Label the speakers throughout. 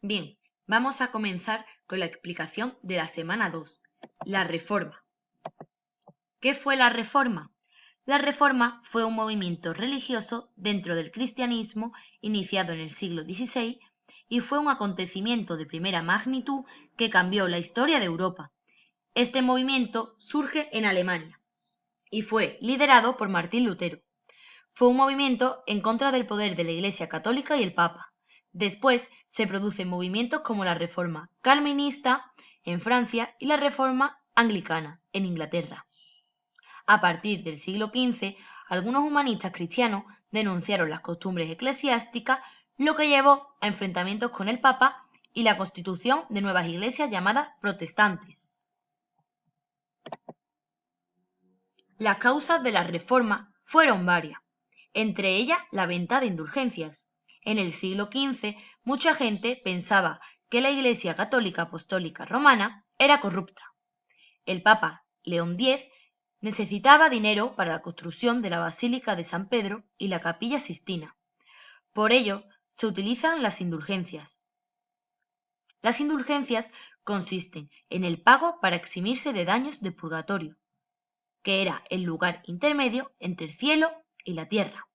Speaker 1: Bien, vamos a comenzar con la explicación de la semana 2, la Reforma. ¿Qué fue la Reforma? La Reforma fue un movimiento religioso dentro del cristianismo iniciado en el siglo XVI y fue un acontecimiento de primera magnitud que cambió la historia de Europa. Este movimiento surge en Alemania y fue liderado por Martín Lutero. Fue un movimiento en contra del poder de la Iglesia Católica y el Papa. Después se producen movimientos como la Reforma Calvinista en Francia y la Reforma Anglicana en Inglaterra. A partir del siglo XV, algunos humanistas cristianos denunciaron las costumbres eclesiásticas, lo que llevó a enfrentamientos con el Papa y la constitución de nuevas iglesias llamadas protestantes. Las causas de la Reforma fueron varias, entre ellas la venta de indulgencias. En el siglo XV, mucha gente pensaba que la Iglesia Católica Apostólica Romana era corrupta. El Papa León X necesitaba dinero para la construcción de la Basílica de San Pedro y la Capilla Sixtina. Por ello, se utilizan las indulgencias. Las indulgencias consisten en el pago para eximirse de daños de purgatorio, que era el lugar intermedio entre el cielo y la tierra.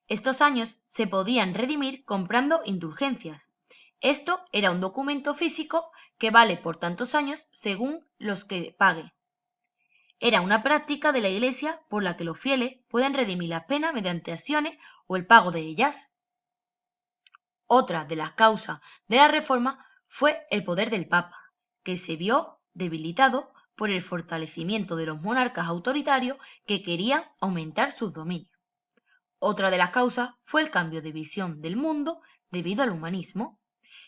Speaker 1: Estos años se podían redimir comprando indulgencias. Esto era un documento físico que vale por tantos años según los que pague. Era una práctica de la Iglesia por la que los fieles pueden redimir las penas mediante acciones o el pago de ellas. Otra de las causas de la Reforma fue el poder del Papa, que se vio debilitado por el fortalecimiento de los monarcas autoritarios que querían aumentar sus dominios. Otra de las causas fue el cambio de visión del mundo debido al humanismo.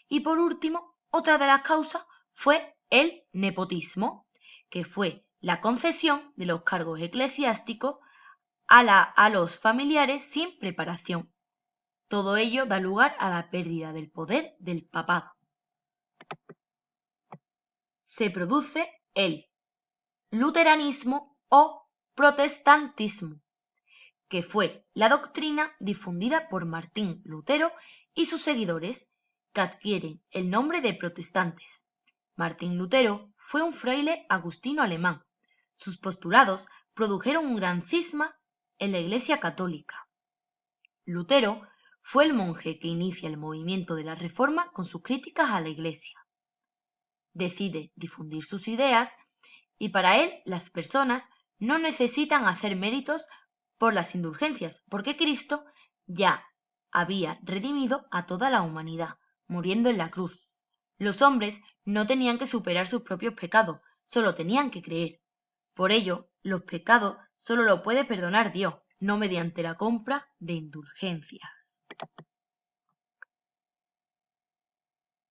Speaker 1: Y por último, otra de las causas fue el nepotismo, que fue la concesión de los cargos eclesiásticos a los familiares sin preparación. Todo ello da lugar a la pérdida del poder del papado. Se produce el luteranismo o protestantismo, que fue la doctrina difundida por Martín Lutero y sus seguidores, que adquieren el nombre de protestantes. Martín Lutero fue un fraile agustino alemán. Sus postulados produjeron un gran cisma en la Iglesia católica. Lutero fue el monje que inicia el movimiento de la Reforma con sus críticas a la Iglesia. Decide difundir sus ideas y para él las personas no necesitan hacer méritos por las indulgencias, porque Cristo ya había redimido a toda la humanidad, muriendo en la cruz. Los hombres no tenían que superar sus propios pecados, solo tenían que creer. Por ello, los pecados solo lo puede perdonar Dios, no mediante la compra de indulgencias.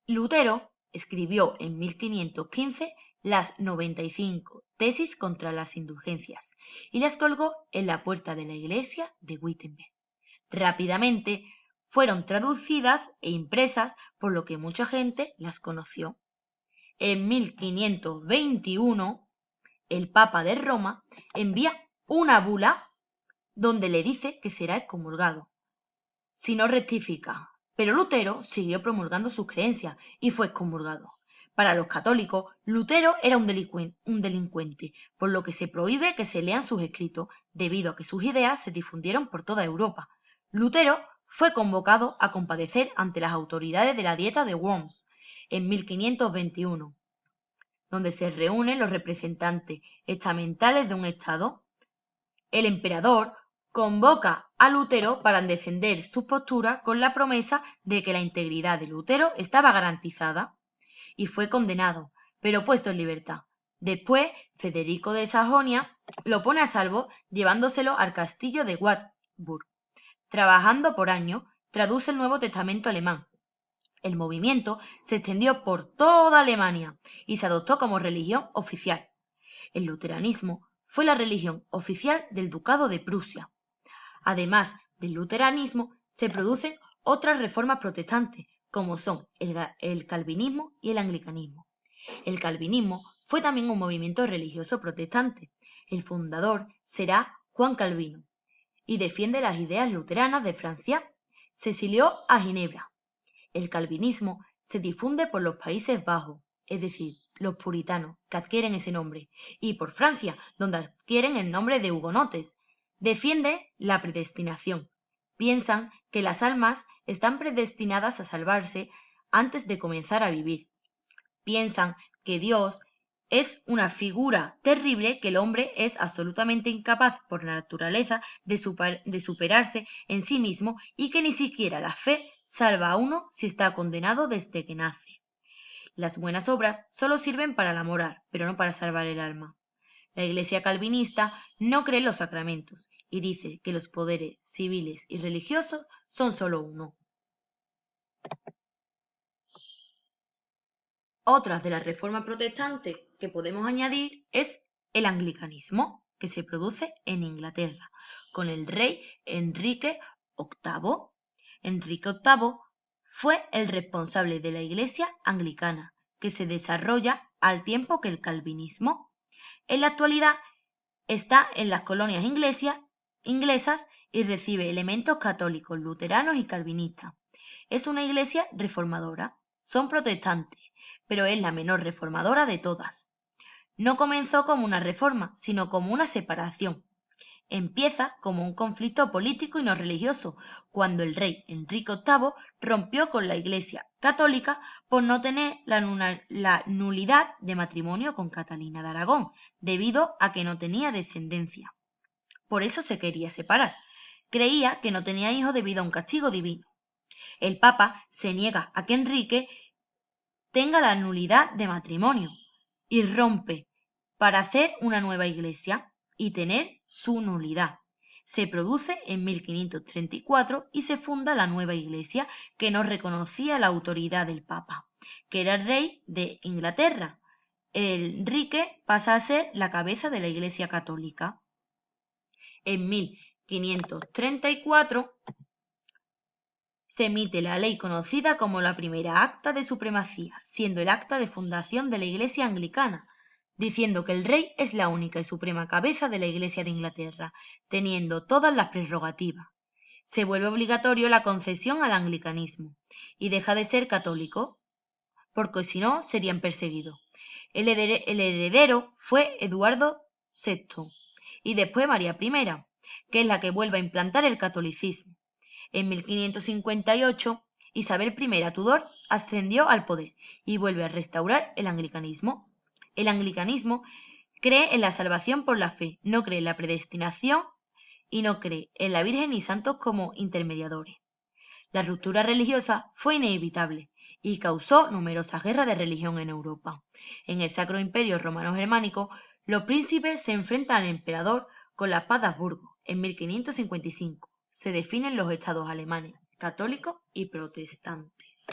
Speaker 1: Lutero escribió en 1515 las 95 tesis contra las indulgencias y las colgó en la puerta de la iglesia de Wittenberg. Rápidamente fueron traducidas e impresas, por lo que mucha gente las conoció. En 1521, el Papa de Roma envía una bula donde le dice que será excomulgado si no rectifica, pero Lutero siguió promulgando sus creencias y fue excomulgado. Para los católicos, Lutero era un delincuente, por lo que se prohíbe que se lean sus escritos, debido a que sus ideas se difundieron por toda Europa. Lutero fue convocado a comparecer ante las autoridades de la Dieta de Worms en 1521, donde se reúnen los representantes estamentales de un estado. El emperador convoca a Lutero para defender su postura con la promesa de que la integridad de Lutero estaba garantizada, y fue condenado, pero puesto en libertad. Después, Federico de Sajonia lo pone a salvo llevándoselo al castillo de Wartburg. Trabajando por años, traduce el Nuevo Testamento alemán. El movimiento se extendió por toda Alemania y se adoptó como religión oficial. El luteranismo fue la religión oficial del Ducado de Prusia. Además del luteranismo, se producen otras reformas protestantes, como son el calvinismo y el anglicanismo. El calvinismo fue también un movimiento religioso protestante. El fundador será Juan Calvino y defiende las ideas luteranas de Francia. Se exilió a Ginebra. El calvinismo se difunde por los Países Bajos, es decir, los puritanos, que adquieren ese nombre, y por Francia, donde adquieren el nombre de hugonotes. Defiende la predestinación. Piensan que las almas están predestinadas a salvarse antes de comenzar a vivir. Piensan que Dios es una figura terrible, que el hombre es absolutamente incapaz por naturaleza de superarse en sí mismo y que ni siquiera la fe salva a uno si está condenado desde que nace. Las buenas obras solo sirven para la moral, pero no para salvar el alma. La Iglesia calvinista no cree en los sacramentos y dice que los poderes civiles y religiosos son solo uno. Otra de las reformas protestantes que podemos añadir es el anglicanismo, que se produce en Inglaterra, con el rey Enrique VIII. Enrique VIII fue el responsable de la Iglesia anglicana, que se desarrolla al tiempo que el calvinismo. En la actualidad está en las colonias inglesas y recibe elementos católicos, luteranos y calvinistas. Es una iglesia reformadora. Son protestantes, pero es la menor reformadora de todas. No comenzó como una reforma, sino como una separación. Empieza como un conflicto político y no religioso, cuando el rey Enrique VIII rompió con la Iglesia católica por no tener la nulidad de matrimonio con Catalina de Aragón, debido a que no tenía descendencia. Por eso se quería separar. Creía que no tenía hijos debido a un castigo divino. El Papa se niega a que Enrique tenga la nulidad de matrimonio y rompe para hacer una nueva iglesia y tener su nulidad. Se produce en 1534 y se funda la nueva iglesia, que no reconocía la autoridad del Papa, que era el rey de Inglaterra. Enrique pasa a ser la cabeza de la Iglesia católica. En 1534 se emite la ley conocida como la primera acta de supremacía, siendo el acta de fundación de la Iglesia anglicana, diciendo que el rey es la única y suprema cabeza de la Iglesia de Inglaterra, teniendo todas las prerrogativas. Se vuelve obligatorio la concesión al anglicanismo y deja de ser católico, porque si no serían perseguidos. El heredero fue Eduardo VI y después María I, que es la que vuelve a implantar el catolicismo. En 1558, Isabel I Tudor ascendió al poder y vuelve a restaurar el anglicanismo. El anglicanismo cree en la salvación por la fe, no cree en la predestinación y no cree en la Virgen y santos como intermediadores. La ruptura religiosa fue inevitable y causó numerosas guerras de religión en Europa. En el Sacro Imperio Romano Germánico, los príncipes se enfrentan al emperador con la paz de Habsburgo en 1555. Se definen los estados alemanes, católicos y protestantes.